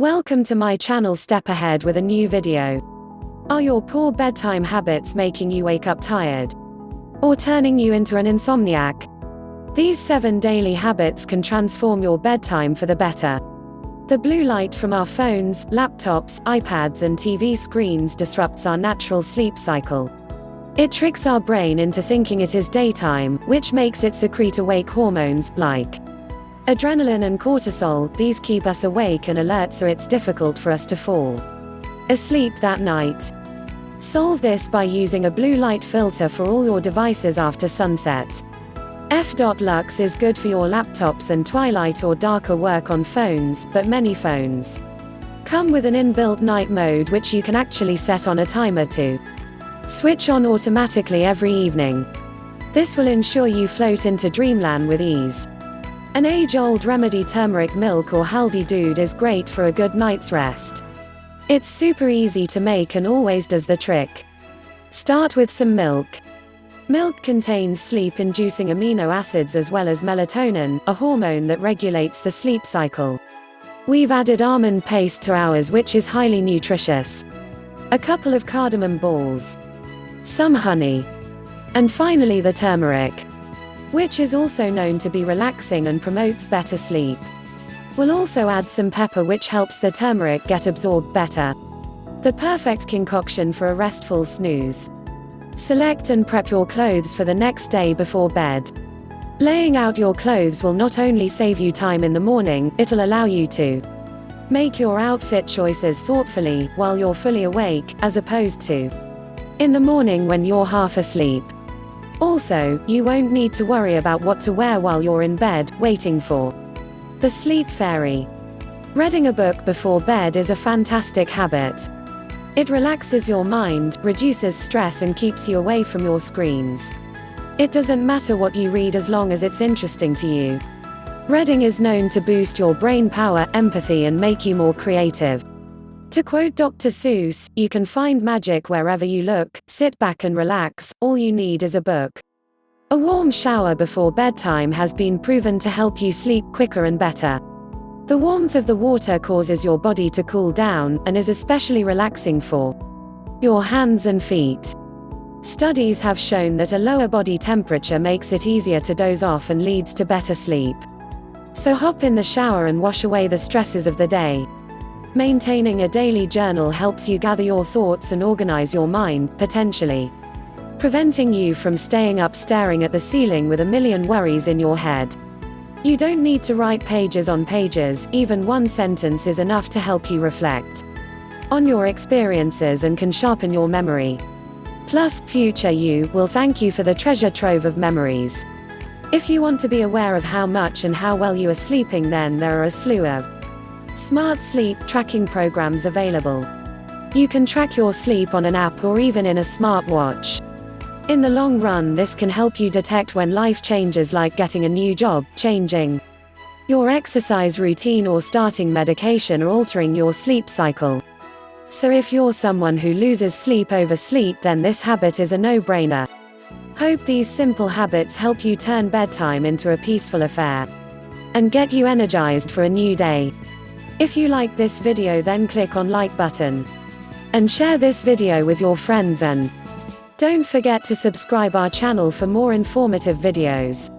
Welcome to my channel STEPAhead with a new video. Are your poor bedtime habits making you wake up tired? Or turning you into an insomniac? These 7 daily habits can transform your bedtime for the better. The blue light from our phones, laptops, iPads and TV screens disrupts our natural sleep cycle. It tricks our brain into thinking it is daytime, which makes it secrete awake hormones, like adrenaline and cortisol. These keep us awake and alert, so it's difficult for us to fall asleep that night. Solve this by using a blue light filter for all your devices after sunset. F.Lux is good for your laptops and twilight or darker work on phones, but many phones come with an inbuilt night mode which you can actually set on a timer to switch on automatically every evening. This will ensure you float into dreamland with ease. An age-old remedy, turmeric milk or haldi doodh, is great for a good night's rest. It's super easy to make and always does the trick. Start with some milk. Milk contains sleep-inducing amino acids as well as melatonin, a hormone that regulates the sleep cycle. We've added almond paste to ours, which is highly nutritious. A couple of cardamom balls. Some honey. And finally the turmeric, which is also known to be relaxing and promotes better sleep. We'll also add some pepper, which helps the turmeric get absorbed better. The perfect concoction for a restful snooze. Select and prep your clothes for the next day before bed. Laying out your clothes will not only save you time in the morning, it'll allow you to make your outfit choices thoughtfully while you're fully awake, as opposed to in the morning when you're half asleep. Also, you won't need to worry about what to wear while you're in bed, waiting for the sleep fairy. Reading a book before bed is a fantastic habit. It relaxes your mind, reduces stress and keeps you away from your screens. It doesn't matter what you read as long as it's interesting to you. Reading is known to boost your brain power, empathy and make you more creative. To quote Dr. Seuss, you can find magic wherever you look. Sit back and relax, all you need is a book. A warm shower before bedtime has been proven to help you sleep quicker and better. The warmth of the water causes your body to cool down, and is especially relaxing for your hands and feet. Studies have shown that a lower body temperature makes it easier to doze off and leads to better sleep. So hop in the shower and wash away the stresses of the day. Maintaining a daily journal helps you gather your thoughts and organize your mind, potentially preventing you from staying up staring at the ceiling with a million worries in your head. You don't need to write pages on pages, even one sentence is enough to help you reflect on your experiences and can sharpen your memory. Plus, future you will thank you for the treasure trove of memories. If you want to be aware of how much and how well you are sleeping, then there are a slew of smart sleep tracking programs available. You can track your sleep on an app or even in a smartwatch. In the long run, this can help you detect when life changes, like getting a new job, changing your exercise routine or starting medication or altering your sleep cycle. So if you're someone who loses sleep over sleep, then this habit is a no-brainer. Hope these simple habits help you turn bedtime into a peaceful affair and get you energized for a new day. If you like this video, then click on like button and share this video with your friends, and don't forget to subscribe our channel for more informative videos.